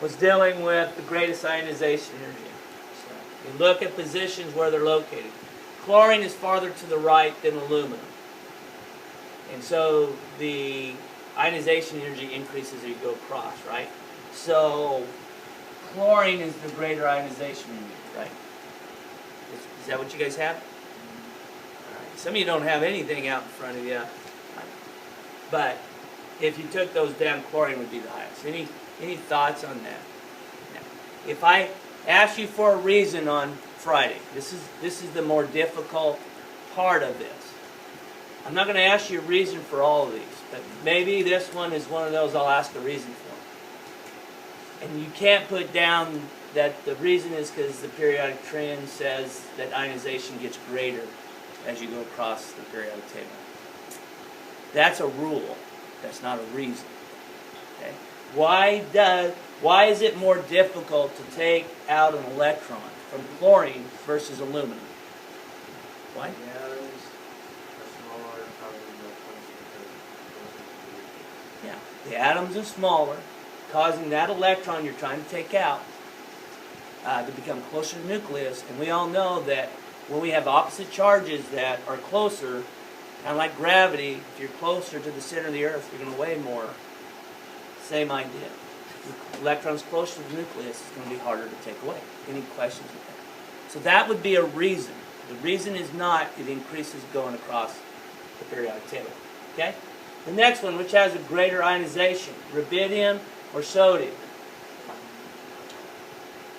was dealing with the greatest ionization energy. So you look at positions where they're located. Chlorine is farther to the right than aluminum. And so the ionization energy increases as you go across, right? So chlorine is the greater ionization energy, right? Is that what you guys have? All right. Some of you don't have anything out in front of you. But if you took those down, chlorine would be the highest. Any thoughts on that? Now, if I ask you for a reason on Friday, this is the more difficult part of this. I'm not going to ask you a reason for all of these, but maybe this one is one of those I'll ask a reason for. And you can't put down that the reason is because the periodic trend says that ionization gets greater as you go across the periodic table. That's a rule. That's not a reason. Okay? Why is it more difficult to take out an electron from chlorine versus aluminum? Why? Yeah, the atoms are smaller, causing that electron you're trying to take out to become closer to the nucleus. And we all know that when we have opposite charges that are closer, kind of like gravity, if you're closer to the center of the Earth, you're going to weigh more. Same idea. The electron's closer to the nucleus, it's going to be harder to take away. Any questions with that? So that would be a reason. The reason is not it increases going across the periodic table. Okay? The next one, which has a greater ionization, rubidium or sodium?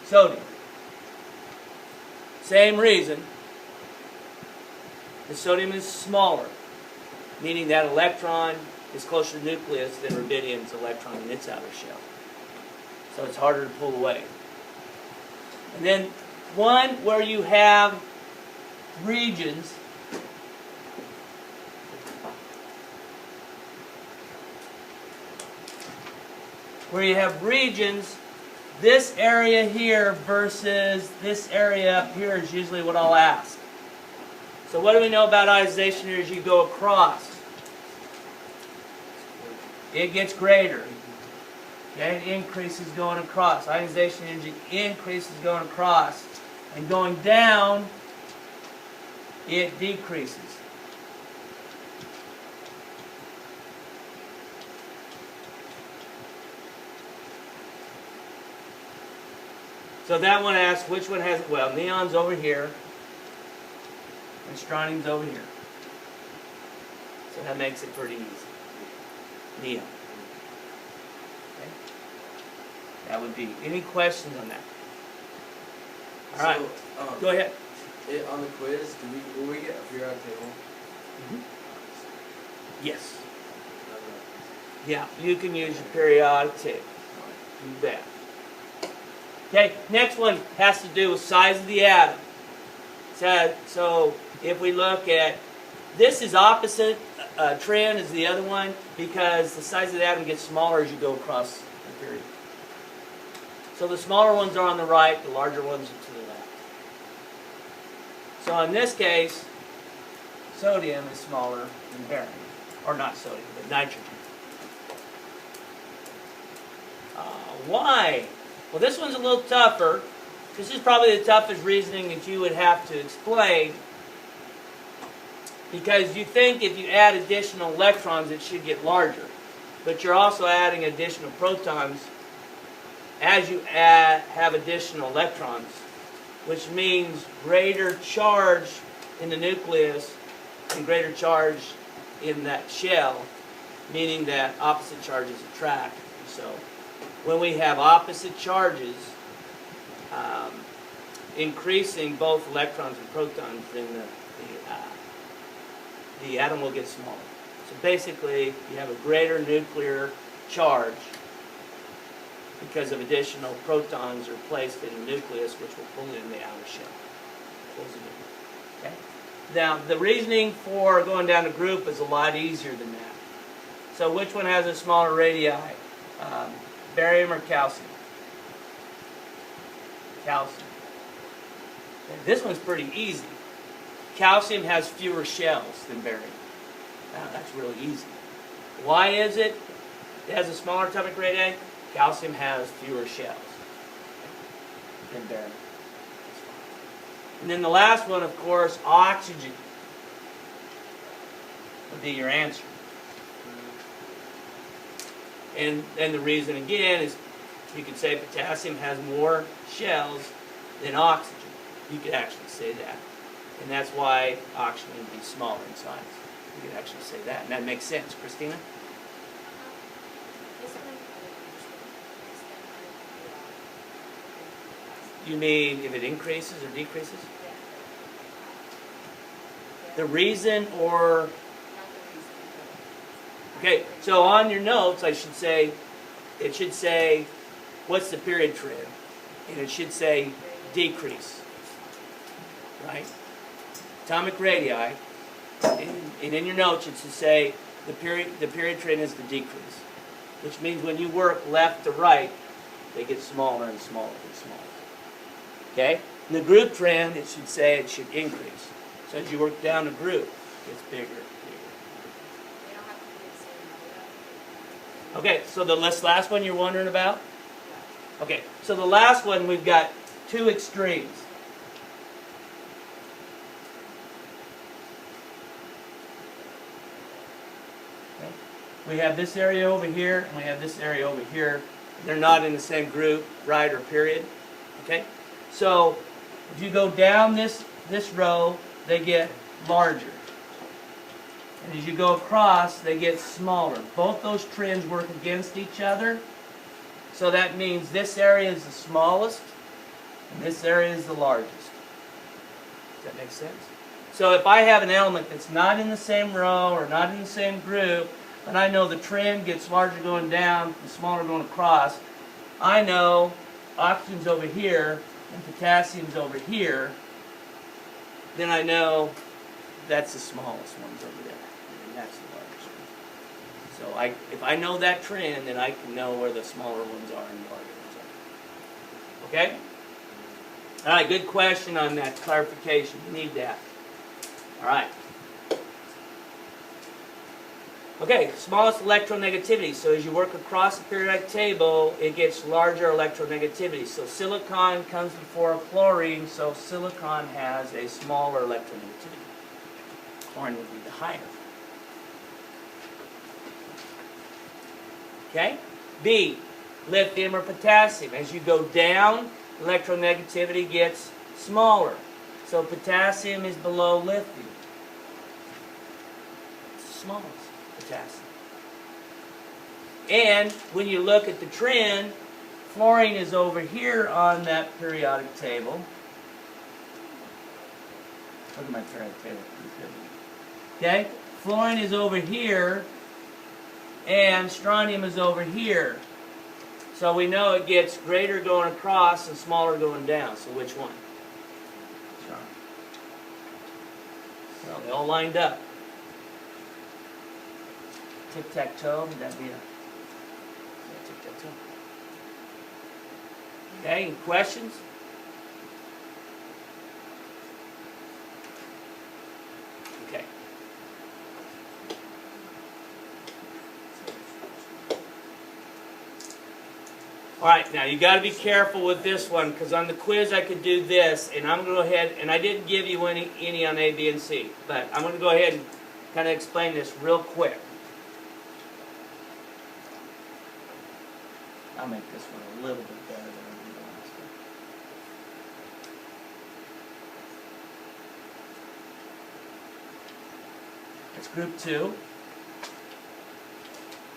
Sodium. Same reason. The sodium is smaller, meaning that electron is closer to the nucleus than rubidium's electron in its outer shell. So it's harder to pull away. And then one where you have regions this area here versus this area up here is usually what I'll ask. So what do we know about ionization here as you go across? It gets greater. Okay, it increases going across. Ionization energy increases going across. And going down, it decreases. So that one asks which one has, well, neon's over here, and strontium's over here. So that makes it pretty easy. Neon. Okay. That would be, any questions on that? All right, go ahead. On the quiz, will we get a periodic table? Yes. Yeah, you can use your periodic table. You bet. Okay, next one has to do with size of the atom. So if we look at, this is opposite trend as the other one because the size of the atom gets smaller as you go across the period. So the smaller ones are on the right, the larger ones are to the left. So in this case, sodium is smaller than barium. Or not sodium, but nitrogen. Why? Well, this one's a little tougher. This is probably the toughest reasoning that you would have to explain. Because you think if you add additional electrons, it should get larger. But you're also adding additional protons as you have additional electrons, which means greater charge in the nucleus and greater charge in that shell, meaning that opposite charges attract. So when we have opposite charges increasing both electrons and protons, then the atom will get smaller. So basically, you have a greater nuclear charge because of additional protons are placed in the nucleus, which will pull in the outer shell. Okay? Now, the reasoning for going down the group is a lot easier than that. So which one has a smaller radii? Barium or calcium? Calcium. Okay, this one's pretty easy. Calcium has fewer shells than barium. Now, that's really easy. Why is it? It has a smaller atomic radii Calcium has fewer shells than barium. And then the last one, of course, oxygen would be your answer. And the reason, again, is you could say potassium has more shells than oxygen. You could actually say that. And that's why oxygen would be smaller in size. You could actually say that. And that makes sense. Christina? You mean if it increases or decreases? The reason or... Okay, so on your notes, it should say, what's the period trend? And it should say decrease, right? Atomic radii, and in your notes it should say the period trend is the decrease, which means when you work left to right, they get smaller and smaller and smaller. Okay? In the group trend, it should say it should increase. So as you work down the group, it gets bigger. Okay, so this last one you're wondering about? Okay, so the last one, we've got two extremes. Okay. We have this area over here, and we have this area over here. They're not in the same group, right, or period. Okay? So, if you go down this row, they get larger. And as you go across, they get smaller. Both those trends work against each other. So that means this area is the smallest, and this area is the largest. Does that make sense? So if I have an element that's not in the same row or not in the same group, and I know the trend gets larger going down and smaller going across, I know oxygen's over here and potassium's over here, then I know that's the smallest ones over there. And that's the largest one. So if I know that trend, then I can know where the smaller ones are and the larger ones are. Okay? All right, good question on that clarification. You need that. All right. Okay, smallest electronegativity. So as you work across the periodic table, it gets larger electronegativity. So silicon comes before chlorine, so silicon has a smaller electronegativity. Chlorine would be the higher. Okay? B, lithium or potassium. As you go down, electronegativity gets smaller. So potassium is below lithium. It's the smallest, potassium. And when you look at the trend, fluorine is over here on that periodic table. Look at my periodic table. Okay? Fluorine is over here, and strontium is over here. So we know it gets greater going across and smaller going down. So which one? Strontium. So they all lined up. Tic-tac-toe, would that be a tic-tac-toe? Okay, any questions? Okay. All right, now you got to be careful with this one, because on the quiz I could do this, and I'm going to go ahead, and I didn't give you any on A, B, and C, but I'm going to go ahead and kind of explain this real quick. I'll make this one a little bit better than I did the last one. That's group 2.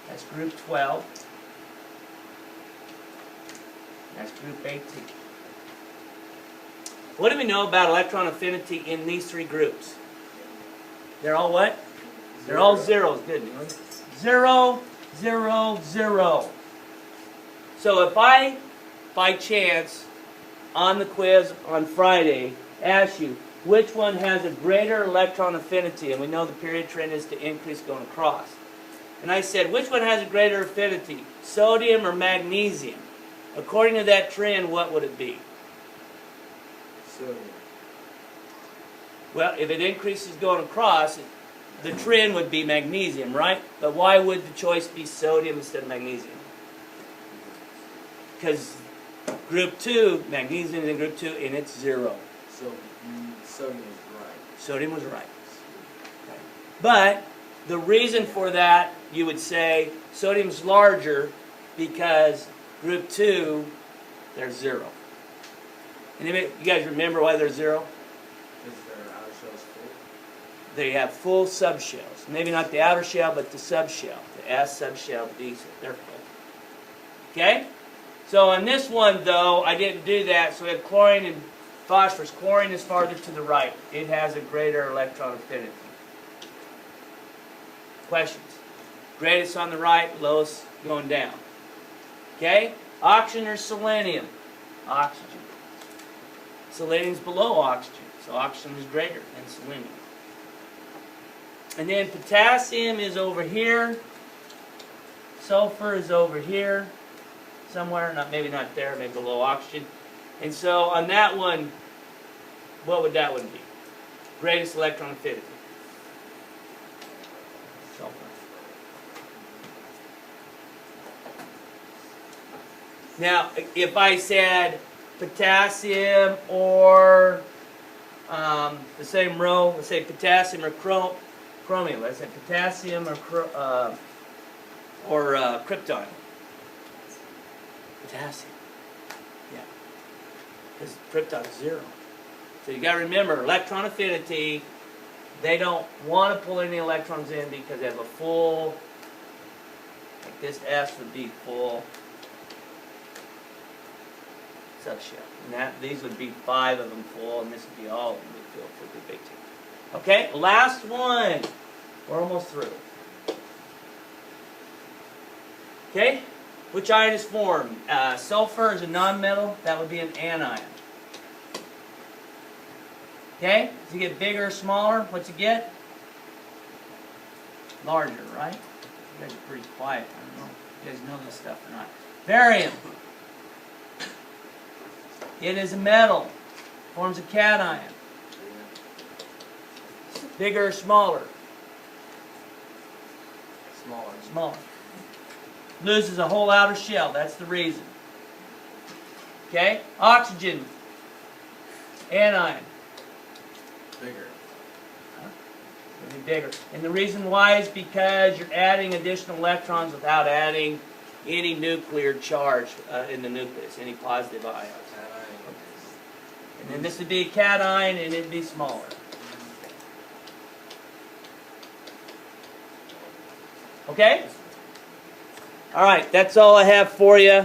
That's group 12. That's group 18. What do we know about electron affinity in these three groups? They're all what? They're all zeros. Good. 0, 0, 0. So if I, by chance, on the quiz on Friday, ask you, which one has a greater electron affinity? And we know the period trend is to increase going across. And I said, which one has a greater affinity? Sodium or magnesium? According to that trend, what would it be? Sodium. Well, if it increases going across, the trend would be magnesium, right? But why would the choice be sodium instead of magnesium? because group 2, magnesium is in group 2, and it's 0. So sodium is right. Sodium was right. Okay. But the reason for that, you would say, sodium's larger because group 2, there's 0. And you guys remember why there's 0? Is their outer shell's full? They have full subshells. Maybe not the outer shell, but the subshell. The S subshell, the D, they're full. Okay? So on this one, though, I didn't do that. So we have chlorine and phosphorus. Chlorine is farther to the right. It has a greater electron affinity. Questions? Greatest on the right, lowest going down. Okay? Oxygen or selenium? Oxygen. Selenium's below oxygen, so oxygen is greater than selenium. And then potassium is over here. Sulfur is over here. Somewhere, maybe not there, maybe below oxygen. And so on that one, what would that one be? Greatest electron affinity. Sulfur. Now, if I said potassium or the same row, let's say potassium or chromium. Let's say potassium or krypton. Potassium. Yeah. Because krypton is 0. So you got to remember, electron affinity, they don't want to pull any electrons in because they have a full, like this S would be full subshell. And these would be 5 of them full, and this would be all of them would fill for the big two. Okay, last one. We're almost through. Okay, which ion is formed? Sulfur is a nonmetal. That would be an anion. Okay, does it get bigger or smaller? What's it get? Larger, right? You guys are pretty quiet. I don't know if you guys know this stuff or not. Barium. It is a metal. Forms a cation. Bigger or smaller? Smaller. Smaller. Loses a whole outer shell. That's the reason. Okay? Oxygen. Anion. Bigger. It'll be bigger. And the reason why is because you're adding additional electrons without adding any nuclear charge in the nucleus, any positive ions. And then this would be a cation, and it'd be smaller. Okay? All right, that's all I have for you.